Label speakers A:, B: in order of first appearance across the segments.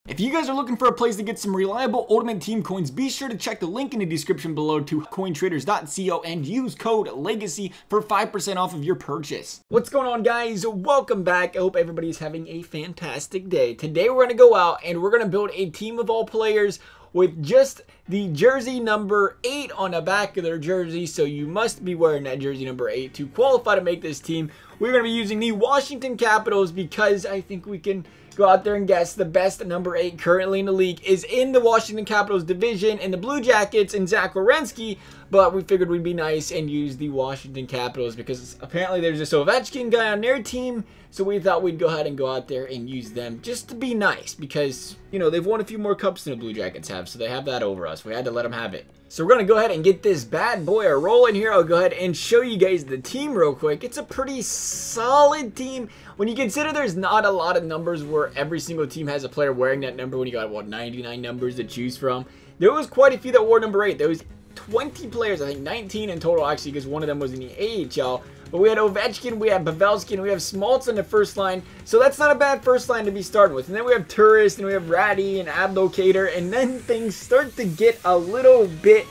A: If you guys are looking for a place to get some reliable Ultimate Team coins, be sure to check the link in the description below to cointraders.co and use code LEGACY for 5% off of your purchase. What's going on, guys? Welcome back. I hope everybody's having a fantastic day. Today we're going to go out and we're going to build a team of all players with just the jersey number 8 on the back of their jersey, so you must be wearing that jersey number 8 to qualify to make this team. We're going to be using the Washington Capitals because I think we can go out there and guess the best number 8 currently in the league is in the Washington Capitals division and the Blue Jackets and Zach Werenski, but we figured we'd be nice and use the Washington Capitals because apparently there's this Ovechkin guy on their team, so we thought we'd go ahead and go out there and use them just to be nice because, you know, they've won a few more cups than the Blue Jackets have, so they have that over us. We had to let them have it. So we're going to go ahead and get this bad boy rolling here. I'll go ahead and show you guys the team real quick. It's a pretty solid team. When you consider there's not a lot of numbers where every single team has a player wearing that number when you got, what, 99 numbers to choose from. There was quite a few that wore number 8. There was 20 players, I think 19 in total actually, because one of them was in the AHL. But we had Ovechkin, we had Pavelski, and we have Schmaltz on the first line. So that's not a bad first line to be starting with. And then we have Turris, and we have Ratty, and Ablocator. And then things start to get a little bit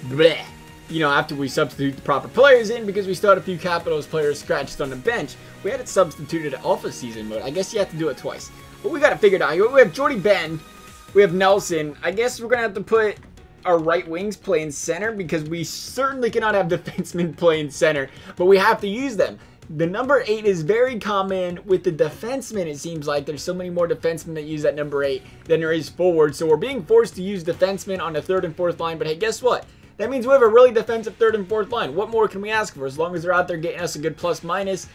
A: bleh, you know, after we substitute the proper players in, because we still had a few Capitals players scratched on the bench. We had it substituted off of season mode. I guess you have to do it twice. But we got it figured out. We have Jordy Ben. We have Nelson. I guess we're going to have to put our right wings playing center because we certainly cannot have defensemen playing center, but we have to use them. The number 8 is very common with the defensemen. It seems like there's so many more defensemen that use that number 8 than there is forward, so we're being forced to use defensemen on the 3rd and 4th line. But hey, guess what? That means we have a really defensive 3rd and 4th line. What more can we ask for? As long as they're out there getting us a good plus minus,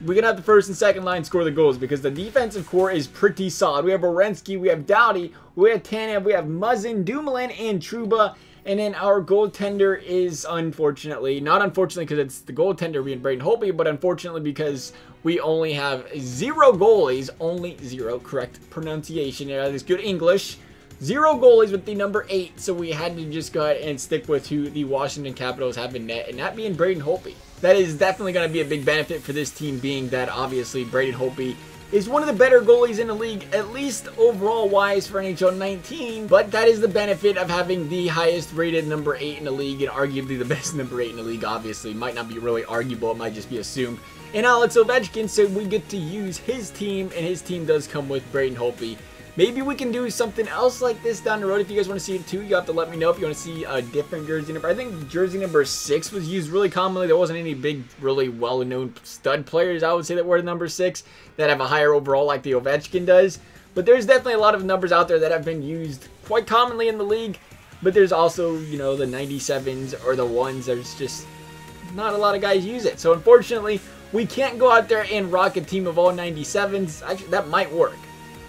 A: we're going to have the 1st and 2nd line score the goals because the defensive core is pretty solid. We have Werenski, we have Doughty, we have Tanev, we have Muzzin, Dumoulin, and Trouba. And then our goaltender is unfortunately, not unfortunately because it's the goaltender being Braden Holtby, but unfortunately because we only have 0 goalies, only 0, correct pronunciation. That is good English. 0 goalies with the number 8, so we had to just go ahead and stick with who the Washington Capitals have in net, and that being Braden Holtby. That is definitely going to be a big benefit for this team, being that obviously Braden Holtby is one of the better goalies in the league, at least overall wise for NHL 19, but that is the benefit of having the highest rated number 8 in the league, and arguably the best number 8 in the league. Obviously might not be really arguable, it might just be assumed, and Alex Ovechkin, so we get to use his team, and his team does come with Braden Holtby. Maybe we can do something else like this down the road. If you guys want to see it too, you have to let me know if you want to see a different jersey number. I think jersey number 6 was used really commonly. There wasn't any big, really well-known stud players, I would say, that wear number 6 that have a higher overall like the Ovechkin does. But there's definitely a lot of numbers out there that have been used quite commonly in the league. But there's also, you know, the 97s or the ones. There's just not a lot of guys use it. So unfortunately, we can't go out there and rock a team of all 97s. Actually, that might work.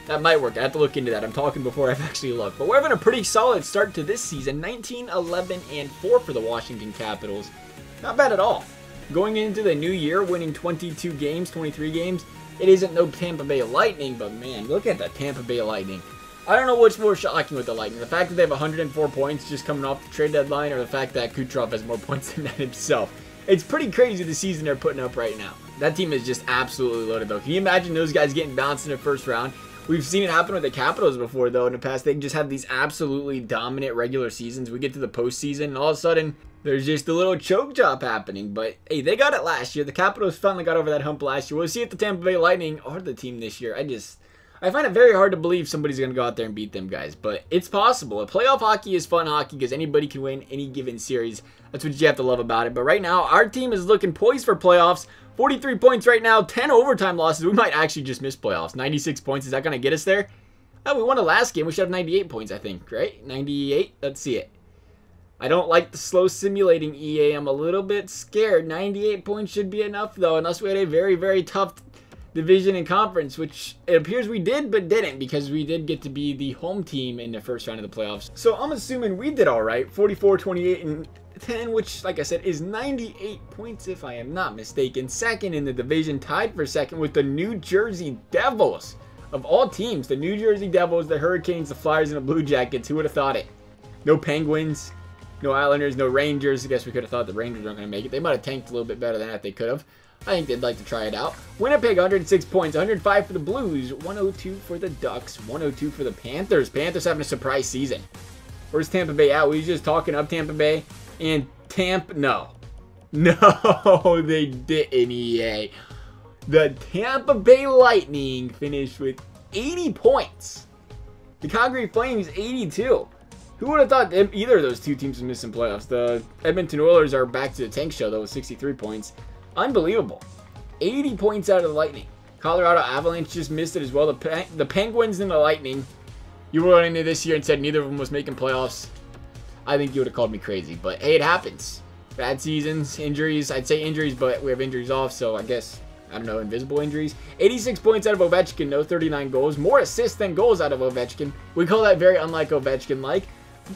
A: That might work. I have to look into that. I'm talking before I've actually looked. But we're having a pretty solid start to this season. 19, 11, and 4 for the Washington Capitals. Not bad at all. Going into the new year, winning 22 games, 23 games. It isn't no Tampa Bay Lightning, but man, look at the Tampa Bay Lightning. I don't know what's more shocking with the Lightning. The fact that they have 104 points just coming off the trade deadline, or the fact that Kucherov has more points than that himself. It's pretty crazy the season they're putting up right now. That team is just absolutely loaded, though. Can you imagine those guys getting bounced in the first round? We've seen it happen with the Capitals before, though. In the past, they just have these absolutely dominant regular seasons. We get to the postseason, and all of a sudden, there's just a little choke job happening. But, hey, they got it last year. The Capitals finally got over that hump last year. We'll see if the Tampa Bay Lightning are the team this year. I find it very hard to believe somebody's going to go out there and beat them guys. But it's possible. Playoff hockey is fun hockey because anybody can win any given series. That's what you have to love about it. But right now, our team is looking poised for playoffs. 43 points right now, 10 overtime losses. We might actually just miss playoffs. 96 points, is that going to get us there? Oh, we won the last game. We should have 98 points, I think, right? 98? Let's see it. I don't like the slow simulating EA. I'm a little bit scared. 98 points should be enough, though, unless we had a very, very tough division and conference, which it appears we did, but didn't, because we did get to be the home team in the first round of the playoffs. So I'm assuming we did all right. 44, 28, and 10, which, like I said, is 98 points if I am not mistaken. Second in the division, tied for second with the New Jersey Devils. Of all teams, the New Jersey Devils, the Hurricanes, the Flyers, and the Blue Jackets. Who would have thought it? No Penguins, No Islanders, no Rangers. I guess we could have thought the Rangers weren't going to make it. They might have tanked a little bit better than that. They could have. I think they'd like to try it out. Winnipeg, 106 points. 105 for the Blues. 102 for the Ducks. 102 for the Panthers. Panthers having a surprise season. Where's Tampa Bay at? We just talking up Tampa Bay. And no. No, they didn't, EA. The Tampa Bay Lightning finished with 80 points. The Calgary Flames, 82. Who would have thought either of those two teams would miss some playoffs? The Edmonton Oilers are back to the tank show, though, with 63 points. Unbelievable. 80 points out of the Lightning. Colorado Avalanche just missed it as well. The Penguins and the Lightning. You went into this year and said neither of them was making playoffs. I think you would have called me crazy, but hey, it happens. Bad seasons, injuries. I'd say injuries, but we have injuries off, so I guess, I don't know, invisible injuries. 86 points out of Ovechkin, no 39 goals. More assists than goals out of Ovechkin. We call that very unlike Ovechkin-like.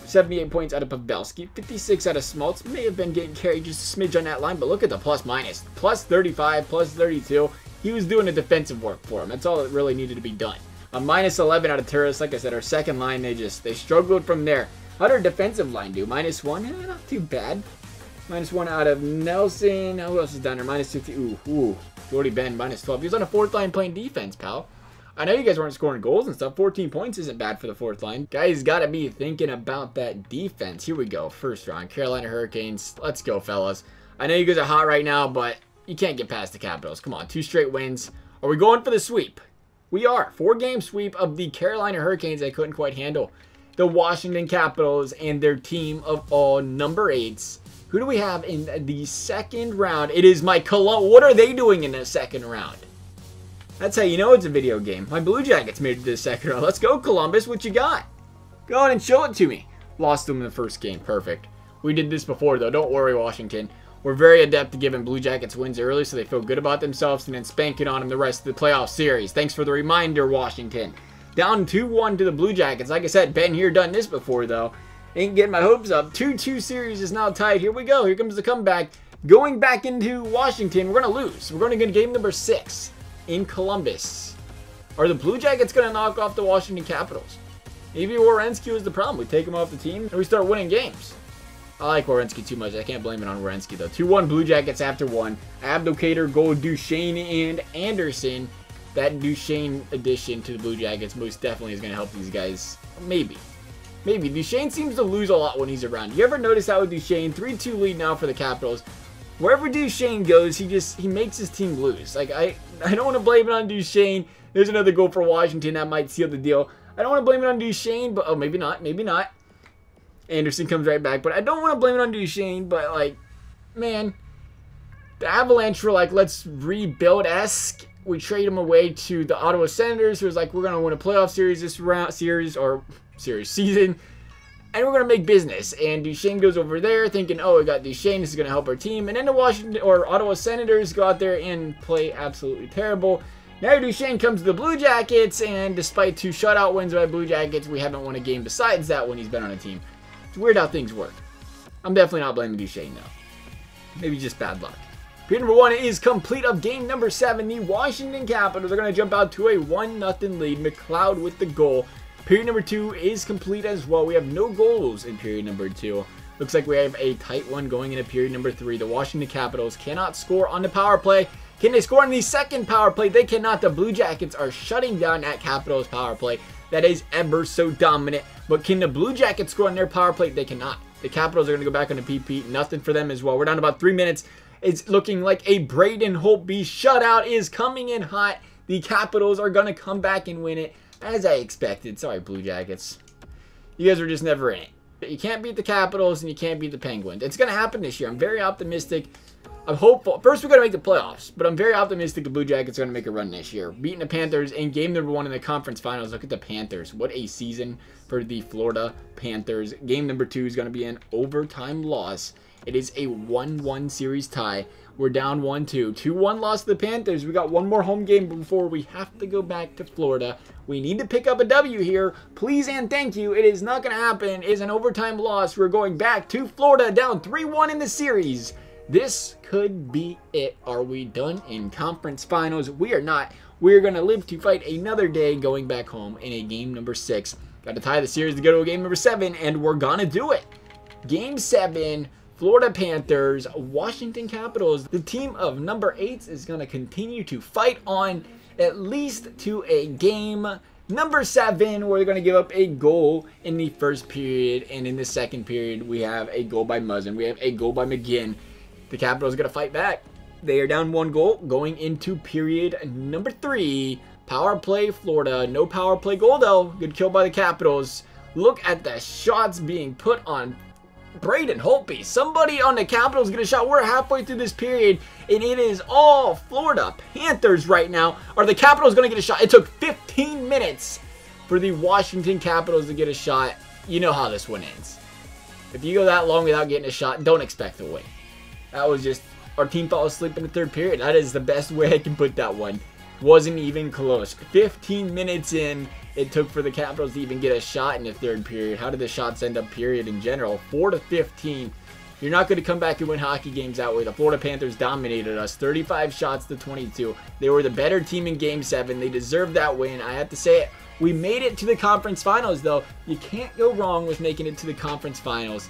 A: 78 points out of Pavelski. 56 out of Schmaltz. May have been getting carried just a smidge on that line, but look at the plus-minus. Plus 35, plus 32. He was doing the defensive work for him. That's all that really needed to be done. A minus 11 out of Turris. Like I said, our second line, they struggled from there. How did our defensive line do? Minus 1? Not too bad. Minus 1 out of Nelson. Who else is down there? Minus 50. Ooh. Doughty Ben, minus 12. He was on a fourth line playing defense, pal. I know you guys weren't scoring goals and stuff. 14 points isn't bad for the fourth line. Guys got to be thinking about that defense. Here we go. First round. Carolina Hurricanes. Let's go, fellas. I know you guys are hot right now, but you can't get past the Capitals. Come on. 2 straight wins. Are we going for the sweep? We are. 4-game sweep of the Carolina Hurricanes they couldn't quite handle. The Washington Capitals and their team of all number 8s. Who do we have in the second round? It is my Columbus. What are they doing in the second round? That's how you know it's a video game. My Blue Jackets made it to the second round. Let's go, Columbus. What you got? Go on and show it to me. Lost them in the first game. Perfect. We did this before, though. Don't worry, Washington. We're very adept at giving Blue Jackets wins early so they feel good about themselves and then spanking on them the rest of the playoff series. Thanks for the reminder, Washington. Down 2-1 to the Blue Jackets. Like I said, been here, done this before, though. Ain't getting my hopes up. 2-2 series is now tied. Here we go. Here comes the comeback. Going back into Washington, we're going to lose. We're going to get game number 6 in Columbus. Are the Blue Jackets going to knock off the Washington Capitals? Maybe Werenski was the problem. We take him off the team and we start winning games. I like Werenski too much. I can't blame it on Werenski, though. 2-1 Blue Jackets after 1. Abdelkader, goal, Duchesne, and Anderson. That Duchesne addition to the Blue Jackets most definitely is going to help these guys. Maybe. Maybe. Duchesne seems to lose a lot when he's around. You ever notice how with Duchesne, 3-2 lead now for the Capitals. Wherever Duchesne goes, he makes his team lose. Like, I don't want to blame it on Duchesne. There's another goal for Washington that might seal the deal. I don't want to blame it on Duchesne, but, oh, maybe not. Maybe not. Anderson comes right back, but I don't want to blame it on Duchesne, but, like, man, the Avalanche were like, let's rebuild-esque. We trade him away to the Ottawa Senators, who was like, we're going to win a playoff series this season, and we're going to make business. And Duchesne goes over there thinking, oh, we got Duchesne, this is going to help our team. And then the Washington or Ottawa Senators go out there and play absolutely terrible. Now Duchesne comes to the Blue Jackets, and despite 2 shutout wins by Blue Jackets, we haven't won a game besides that when he's been on a team. It's weird how things work. I'm definitely not blaming Duchesne, though. Maybe just bad luck. Period number 1 is complete of game number 7. The Washington Capitals are going to jump out to a 1-0 lead. McLeod with the goal. Period number 2 is complete as well. We have no goals in period number 2. Looks like we have a tight one going into period number 3. The Washington Capitals cannot score on the power play. Can they score on the second power play? They cannot. The Blue Jackets are shutting down that Capitals power play. That is ever so dominant. But can the Blue Jackets score on their power play? They cannot. The Capitals are going to go back on the PP. Nothing for them as well. We're down to about 3 minutes. It's looking like a Braden Holtby shutout is coming in hot. The Capitals are going to come back and win it, as I expected. Sorry, Blue Jackets. You guys were just never in it. You can't beat the Capitals and you can't beat the Penguins. It's going to happen this year. I'm very optimistic. I'm hopeful. First, we're going to make the playoffs, but I'm very optimistic the Blue Jackets are going to make a run this year. Beating the Panthers in game number 1 in the conference finals. Look at the Panthers. What a season for the Florida Panthers. Game number 2 is going to be an overtime loss. It is a 1-1 series tie. We're down 1-2. 2-1 loss to the Panthers. We got one more home game before we have to go back to Florida. We need to pick up a W here. Please and thank you. It is not going to happen. It is an overtime loss. We're going back to Florida, down 3-1 in the series. This could be it. Are we done in conference finals? We are not. We're going to live to fight another day going back home in a game number 6. Got to tie the series to go to a game number 7, and we're going to do it. Game 7, Florida Panthers, Washington Capitals. The team of number 8s is going to continue to fight on at least to a game. Number 7, we're going to give up a goal in the first period, and in the second period, we have a goal by Muzzin. We have a goal by McGinn. The Capitals are going to fight back. They are down 1 goal going into period number 3. Power play, Florida. No power play goal, though. Good kill by the Capitals. Look at the shots being put on Braden Holtby. Somebody on the Capitals get a shot. We're halfway through this period, and it is all Florida Panthers right now. Are the Capitals going to get a shot? It took 15 minutes for the Washington Capitals to get a shot. You know how this one ends. If you go that long without getting a shot, don't expect to win. That was just, our team fell asleep in the third period. That is the best way I can put that one. Wasn't even close. 15 minutes in, it took for the Capitals to even get a shot in the third period. How did the shots end up period in general? 4-15. You're not going to come back and win hockey games that way. The Florida Panthers dominated us. 35 shots to 22. They were the better team in Game 7. They deserved that win. I have to say it. We made it to the conference finals, though. You can't go wrong with making it to the conference finals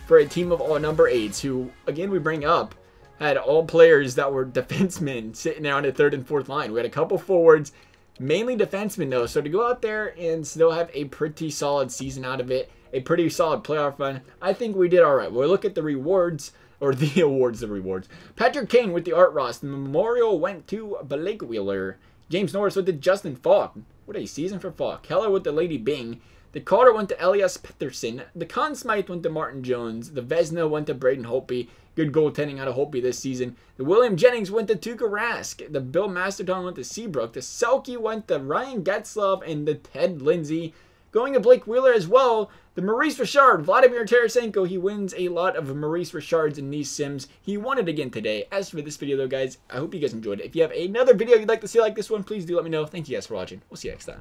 A: for a team of all number 8s who, again, we bring up, had all players that were defensemen sitting there on the 3rd and 4th line. We had a couple forwards, mainly defensemen though. So to go out there and still have a pretty solid season out of it, a pretty solid playoff run, I think we did all right. We'll look at the rewards, or the awards, the rewards. Patrick Kane with the Art Ross. The memorial went to Blake Wheeler. James Norris with the Justin Falk. What a season for Falk. Keller with the Lady Bing. The Calder went to Elias Pettersson. The Conn Smythe went to Martin Jones. The Vezina went to Braden Holtby. Good goaltending out of Holtby this season. The William Jennings went to Tuukka Rask. The Bill Masterton went to Seabrook. The Selke went to Ryan Getzlaf and the Ted Lindsay. Going to Blake Wheeler as well. The Maurice Richard, Vladimir Tarasenko. He wins a lot of Maurice Richards in these sims. He won it again today. As for this video though, guys, I hope you guys enjoyed it. If you have another video you'd like to see like this one, please do let me know. Thank you guys for watching. We'll see you next time.